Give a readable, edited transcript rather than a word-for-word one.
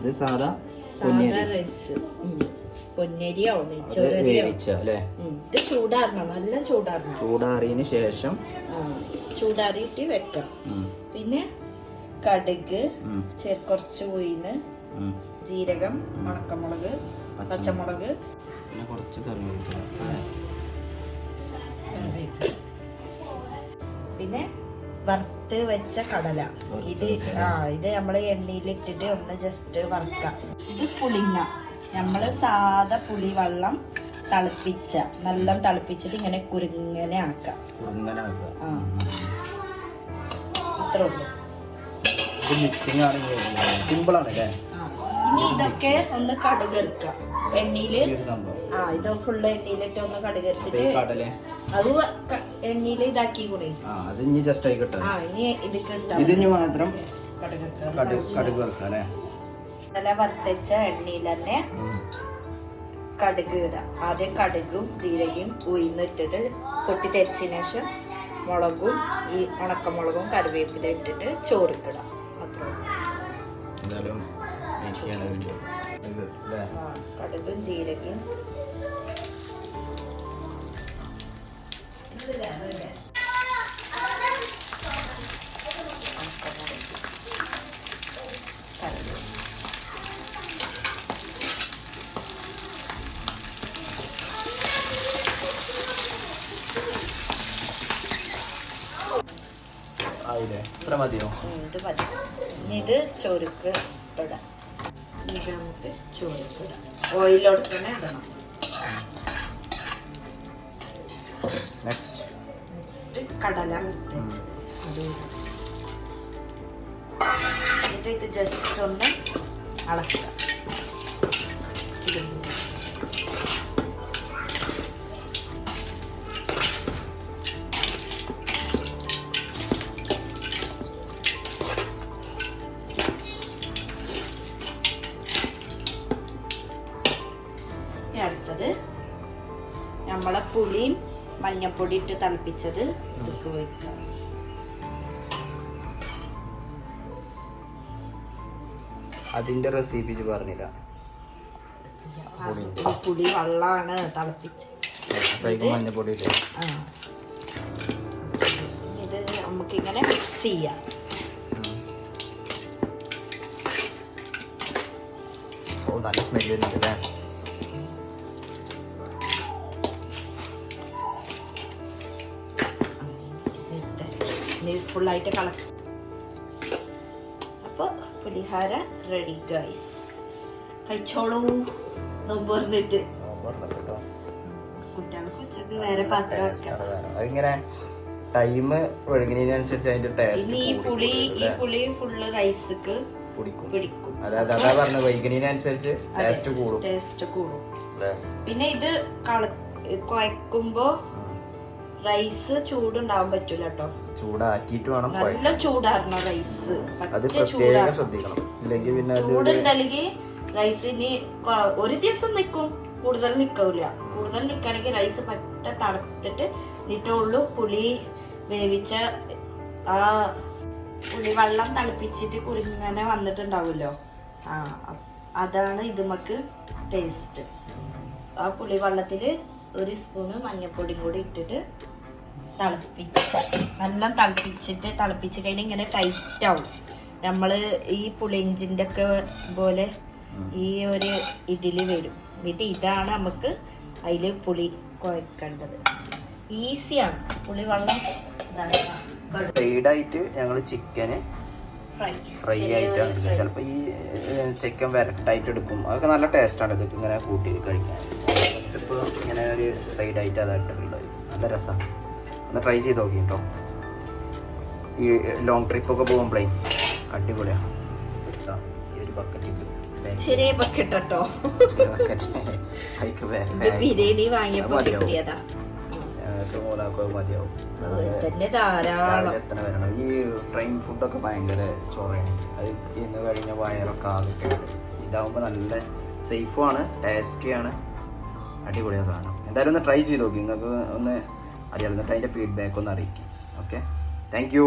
ഇത് സാധാ റൈസ്, പൊന്നരിയോ നെയ്ച്ചോരരിയോ അല്ലേ? ഇത് ചൂടാറണം, നല്ല ചൂടാറണം. ചൂടാറിയതിന് ശേഷം ചൂടാറിയിട്ട് വെക്കാം. പിന്നെ കടുക്, കുറച്ച് ഉഴുന്ന്, ജീരകം, ഉണക്കമുളക്, പച്ചമുളക്, പിന്നെ കുറച്ച് കറിവേപ്പില, പിന്നെ വറുത്ത് വെച്ച കടല. ഇത് നമ്മള് എണ്ണയിലിട്ടിട്ട് ഒന്ന് ജസ്റ്റ് വറുക്കാം. ഇത് പുളിങ്ങ, നമ്മള് സാധാ പുളി വെള്ളം തിളപ്പിച്ച, നല്ല തിളപ്പിച്ചിട്ട് ഇങ്ങനെ കുരുങ്ങനെ ആക്കാം. അത്രേ ഉള്ളൂ. മിക്സിംഗ് ആണ്, സിമ്പിൾ ആണ് അല്ലേ? ഇനി ഇതൊക്കെ ഒന്ന് കടുകെടുക്കാം എണ്ണയില്. ഇത് ഫുള്ള് എണ്ണയിലിട്ട് ഒന്ന് കടുകെടുത്തിട്ട് അത് എണ്ണയില് ഇതാക്കി കൂടെ. ഇനി ജസ്റ്റ് ആയിക്കോട്ടെ. ഇനി ഇതിന് മാത്രം കടുക് വറുക്കാം അല്ലേ? നല്ല വറുത്തച്ച എണ്ണയിൽ തന്നെ കടുക് ഇടാം. ആദ്യം കടുകും ജീരകയും ഉയർന്നിട്ടിട്ട് പൊട്ടി തെറിച്ചതിന് ശേഷം മുളകും ഈ ഉണക്കമുളകും കറിവേപ്പില ഇട്ടിട്ട് ചോറിക്കിടാം. അത്ര കടുകും ജീരകയും ഇത്ര മതിയോ? ഇത് മതി. ഇത് ചോറുക്ക് ഇടാം. ഇത് നമുക്ക് ചോറുക്ക് ഇടാം. ഓയിലോട് തന്നെ ഇടണം. നെക്സ്റ്റ് കടല വറുത്തത്. എന്നിട്ട് ഇത് ജസ്റ്റ് ഒന്ന് അളക്കുക. അടുത്തത് നമ്മളെ പുളിയും മഞ്ഞപ്പൊടി ഇട്ട് തിളപ്പിച്ചത് ഇതൊക്കെ വെക്കാം. അതിന്റെ റെസിപ്പി പറഞ്ഞില്ല. പുളി വെള്ളമാണ് തിളപ്പിച്ചത്. മഞ്ഞപ്പൊടി ഇത് നമുക്കിങ്ങനെ മിക്സ് ചെയ്യാം. നല്ല സ്മെല്ല് വരുന്നുണ്ട് അല്ലേ? ഫുള്ളായിട്ട് കളക്ട്. അപ്പോൾ പുളിഹാര റെഡി ഗൈസ്. കഴിച്ചോളൂ. നോമ്പ് പറഞ്ഞിട്ട് കുട്ടികൾക്ക് ഉച്ചക്ക് വേറെ പാത്രം. അതിങ്ങനെ ടൈം ഒഴുകുന്നതിനനുസരിച്ച് അതിന്റെ ടേസ്റ്റ്. ഈ പുളി ഫുള്ള് റൈസ്ക്ക് പിടിക്കും. അതായത് അതാ പറഞ്ഞ വൈകുന്നതിനനുസരിച്ച് ടേസ്റ്റ് കൂടും. പിന്നെ ഇത് കുഴക്കുമ്പോ റൈസ് ചൂടുണ്ടാവാൻ പറ്റൂല കേട്ടോ. ചൂടാക്കിയിട്ട് വേണം. നല്ല ചൂടായിരുന്നു റൈസ്. അത് പ്രത്യേകം ശ്രദ്ധിക്കണം. ഇല്ലെങ്കിൽ പിന്നെ ചൂടുണ്ടല്ലെങ്കിൽ റൈസിന് ഒരു ദിവസം നിൽക്കും, കൂടുതൽ നിൽക്കൂല. കൂടുതൽ നിൽക്കണമെങ്കിൽ റൈസ് പറ്റ തണുത്തിട്ട് എന്നിട്ടുള്ളൂ പുളി വേവിച്ച ആ പുളി വെള്ളം തിളപ്പിച്ചിട്ട് കുറുങ്ങനെ വന്നിട്ടുണ്ടാവുമല്ലോ, അതാണ് ഇതുമക്ക് ടേസ്റ്റ്. ആ പുളി വെള്ളത്തിൽ ഒരു സ്പൂണ് മഞ്ഞൾപ്പൊടിയും കൂടി ഇട്ടിട്ട് നല്ല തിളപ്പിച്ച് കഴിഞ്ഞാൽ ഇങ്ങനെ ടൈറ്റ് ആവും. നമ്മൾ ഈ പുളിയിഞ്ചിൻ്റെ ഒക്കെ പോലെ ഈ ഒരു ഇതിൽ വരും. എന്നിട്ട് ഇതാണ് നമുക്ക് അതിൽ പുളി കുഴക്കേണ്ടത്. ഈസിയാണ്. പുളി വെള്ളം സൈഡായിട്ട് ഞങ്ങൾ ചിക്കന് ഫ്രൈ ആയിട്ടാണ്. ചിലപ്പോൾ ഈ ചിക്കൻ വരട്ടായിട്ട് എടുക്കും. അതൊക്കെ നല്ല ടേസ്റ്റാണ്. ഇതൊക്കെ ഇങ്ങനെ കൂട്ടി കഴിക്കാൻ. ഇപ്പോൾ ഇങ്ങനെ ഒരു സൈഡായിട്ട് അതായിട്ടുള്ളത് നല്ല രസമാണ്. ഒന്ന് ട്രൈ ചെയ്ത് നോക്കി കേട്ടോ. ഈ ലോങ് ട്രിപ്പൊക്കെ പോകുമ്പോഴേ അടിപൊളിയാണ്. ഈ ഒരു ബക്കറ്റ്, ചെറിയ ബക്കറ്റ് കേട്ടോ. ബിരിയാണി വാങ്ങിയപ്പോൾ കിട്ടിയതാ. മതിയാവും. എത്ര വരണം. ഈ ട്രെയിൻ ഫുഡൊക്കെ ഭയങ്കര ചോറയാണ്. അത് തിന്ന് കഴിഞ്ഞ വയറൊക്കെ ആകെ. ഇതാവുമ്പോൾ നല്ല സേഫുമാണ്, ടേസ്റ്റിയാണ്, അടിപൊളിയാണ് സാധനം. എന്തായാലും ഒന്ന് ട്രൈ ചെയ്ത് നോക്കി. നിങ്ങൾക്ക് ഒന്ന് അറിയാം. എന്നിട്ട് അതിൻ്റെ ഫീഡ്ബാക്ക് ഒന്ന് അറിയിക്കും. Okay, thank you.